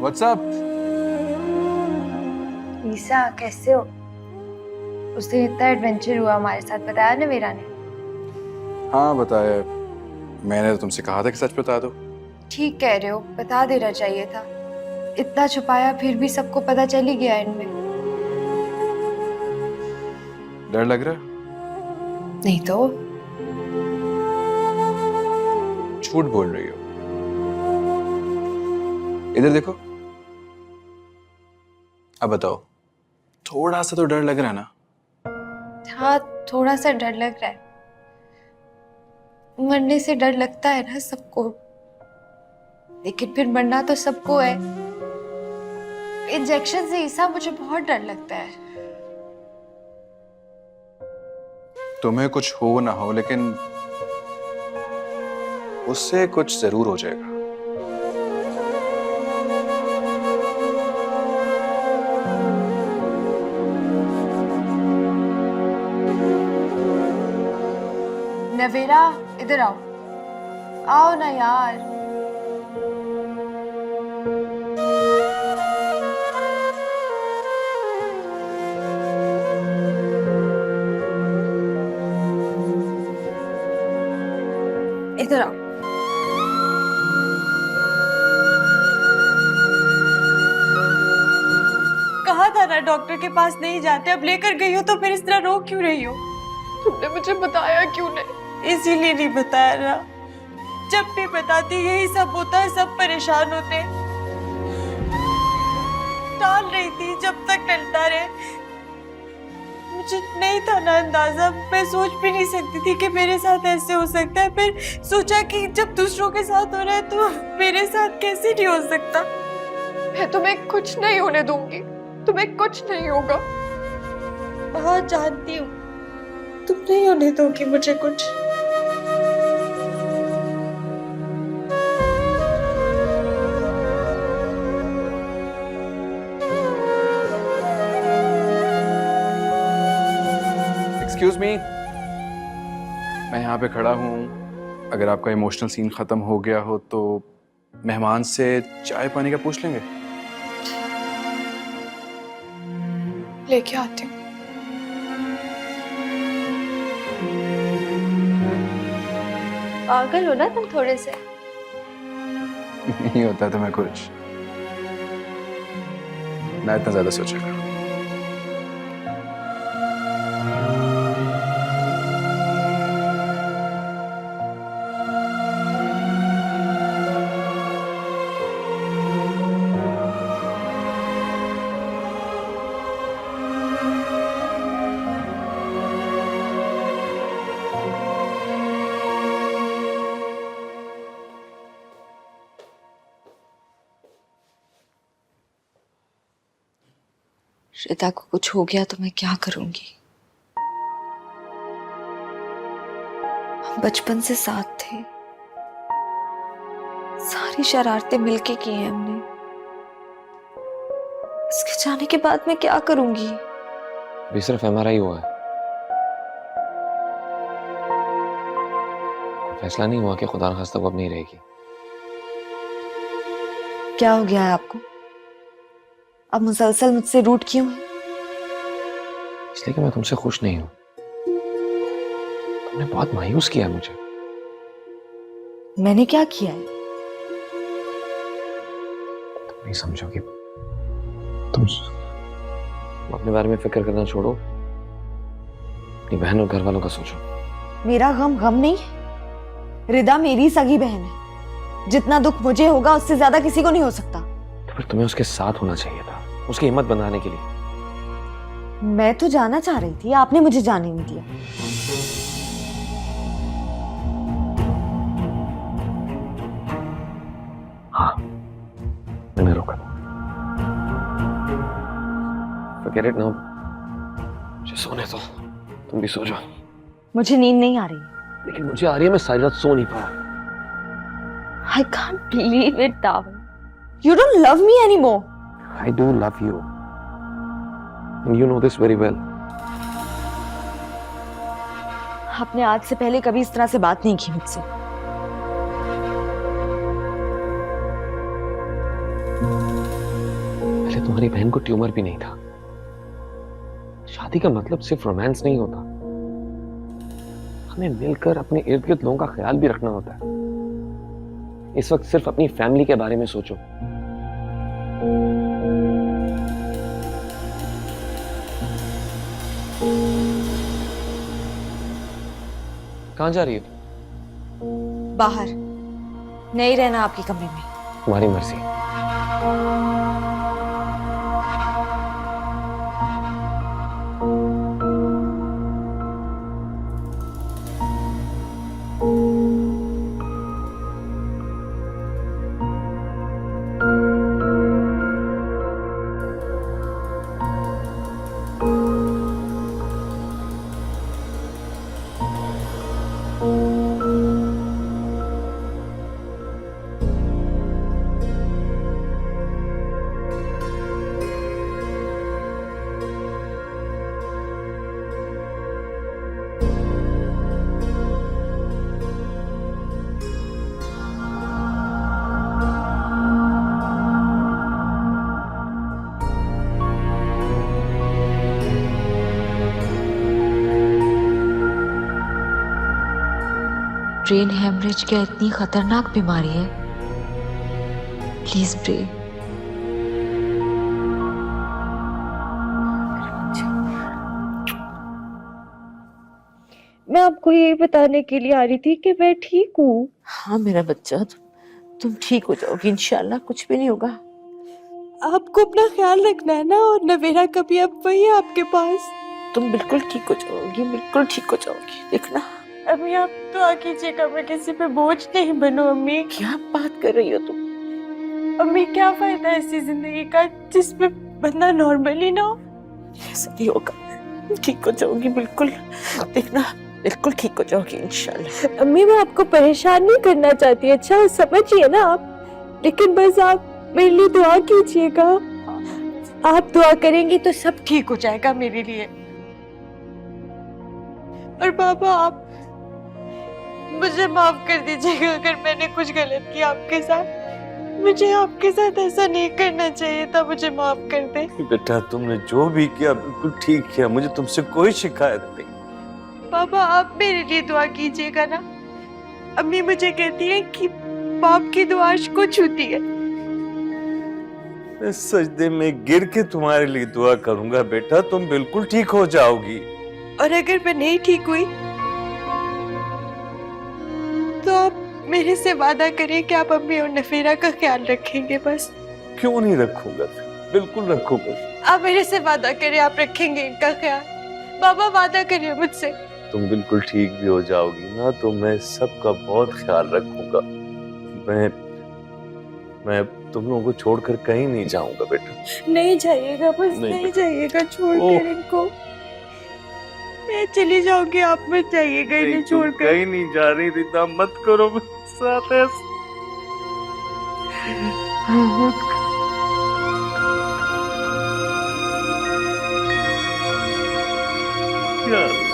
What's up? ईसा कैसे हो? उस दिन इतना एडवेंचर हुआ हमारे साथ, बताया ना वीरा ने। हाँ बताया। मैंने तो तुमसे कहा था कि सच बता दो। ठीक कह रहे हो, बता देना चाहिए था। इतना छुपाया फिर भी सबको पता चल ही गया इनमें। डर लग रहा है? नहीं तो। झूठ बोल रही हो। इधर देखो। अब बताओ, थोड़ा सा तो डर लग रहा है ना? हाँ, थोड़ा सा डर लग रहा है। मरने से डर लगता है ना सबको, लेकिन फिर मरना तो सबको है। इंजेक्शन से ईसा मुझे बहुत डर लगता है। तुम्हें कुछ हो ना हो, लेकिन उससे कुछ जरूर हो जाएगा। नवेरा, इधर आओ। आओ ना यार। इधर आओ। कहा था ना डॉक्टर के पास नहीं जाते, अब लेकर गई हो तो फिर इस तरह रो क्यों रही हो? तुमने मुझे बताया क्यों नहीं? इसीलिए नहीं बताया ना। जब भी बताती यही सब होता है, सब परेशान होते। टाल रही थी जब तक टलता रहे। मुझे नहीं था ना अंदाजा, मैं सोच भी नहीं सकती थी कि मेरे साथ ऐसे हो सकता है। फिर सोचा कि जब दूसरों के साथ हो रहा है तो मेरे साथ कैसे नहीं हो सकता। मैं तुम्हें कुछ नहीं होने दूंगी, तुम्हें कुछ नहीं होगा। हाँ जानती हूँ, तुम नहीं होने दोगी मुझे कुछ। एक्सक्यूज मी, मैं यहाँ पे खड़ा हूँ। अगर आपका इमोशनल सीन खत्म हो गया हो तो मेहमान से चाय पानी का पूछ लेंगे। लेके आती हूँ। पागल हो ना तुम थोड़े से। नहीं होता तुम्हें कुछ ना, इतना ज्यादा सोचेगा। श्वेता को कुछ हो गया तो मैं क्या करूंगी? हम बचपन से साथ थे, सारी शरारतें मिलके की हैं हमने। इसके जाने के बाद मैं क्या करूंगी? अभी सिर्फ MRI हुआ है, फैसला नहीं हुआ कि खुदा न खास्ता वो अब नहीं रहेगी। क्या हो गया है आपको? अब मुसलसल मुझसे रूठ क्यों है? इसलिए कि मैं तुमसे खुश नहीं हूं। तुमने बहुत मायूस किया मुझे। मैंने क्या किया है? तुम नहीं समझोगी। तुम अपने बारे में फिक्र करना छोड़ो, अपनी बहन और घर वालों का सोचो। मेरा गम गम नहीं है। रिदा मेरी सगी बहन है। जितना दुख मुझे होगा उससे ज्यादा किसी को नहीं हो सकता। तो फिर तुम्हें उसके साथ होना चाहिए था, उसकी हिम्मत बनाने के लिए। मैं तो जाना चाह रही थी, आपने मुझे जाने नहीं दिया। हाँ, मैंने रोका था। Forget it now. मुझे सोने दो, तुम भी सो जाओ। मुझे नींद नहीं आ रही है। लेकिन मुझे आ रही है, मैं सारी रात सो नहीं पाया। I can't believe it, Dawan. You don't love me anymore. I do love you. And you know this very well. आपने आज से पहले कभी इस तरह से बात नहीं की मुझसे। पहले तुम्हारी बहन को ट्यूमर भी नहीं था। शादी का मतलब सिर्फ रोमांस नहीं होता, हमें मिलकर अपने इर्द गिर्द लोगों का ख्याल भी रखना होता है। इस वक्त सिर्फ अपनी फैमिली के बारे में सोचो। कहां जा रही हो? बाहर नहीं रहना आपके कमरे में। तुम्हारी मर्जी। ब्रेन हेमरेज क्या इतनी खतरनाक बीमारी है? प्लीज ब्रे। मैं आपको ये बताने के लिए आ रही थी कि मैं ठीक हूँ। हाँ मेरा बच्चा, तुम ठीक हो जाओगी इंशाल्लाह, कुछ भी नहीं होगा। आपको अपना ख्याल रखना है ना, और नवेरा का भी अब वही है आपके पास। तुम बिल्कुल ठीक हो जाओगी, बिल्कुल ठीक हो जाओगी, देखना। अम्मी आप दुआ कीजिएगा मैं किसी पे बोझ नहीं बनूं। अम्मी क्या बात कर रही हो तुम? अम्मी क्या फायदा है ऐसी जिंदगी का जिसमें बंदा नॉर्मल ही ना हो। ऐसा नहीं होगा, ठीक हो जाओगी बिल्कुल, देखना बिल्कुल ठीक हो जाओगी इंशाल्लाह। अम्मी मैं आपको परेशान नहीं करना चाहती, अच्छा समझिए ना आप, लेकिन बस आप मेरे लिए दुआ कीजिएगा। आप दुआ करेंगी तो सब ठीक हो जाएगा मेरे लिए। और बाबा आप मुझे माफ कर दीजिएगा अगर मैंने कुछ गलत किया आपके साथ। मुझे आपके साथ ऐसा नहीं करना चाहिए था, मुझे माफ कर दे। बेटा तुमने जो भी किया बिल्कुल ठीक किया, मुझे तुमसे कोई शिकायत नहीं। पापा आप मेरे लिए दुआ कीजिएगा ना। अम्मी मुझे कहती है कि बाप की दुआ अर्श को छूती है। मैं सजदे में गिर के तुम्हारे लिए दुआ करूंगा बेटा, तुम बिल्कुल ठीक हो जाओगी। और अगर मैं नहीं ठीक हुई तो आप मेरे से वादा करें कि आप अम्मी और नफीरा का ख्याल रखेंगे बस। क्यों नहीं रखूंगा, बिल्कुल रखूंगा। आप मेरे से वादा करें आप रखेंगे इनका ख्याल। बाबा वादा करिए मुझसे। तुम बिल्कुल ठीक भी हो जाओगी ना, तो मैं सबका बहुत ख्याल रखूंगा। मैं तुम लोगों को छोड़कर कहीं नहीं जाऊंगा बेटा। नहीं जाइएगा, बस नहीं नहीं जाइएगा छोड़कर इनको। मैं चली जाऊंगी, आप मत जाइएगा इन्हें छोड़कर। कहीं नहीं जा रही, रिदा मत करो मेरे साथ ऐसा। यार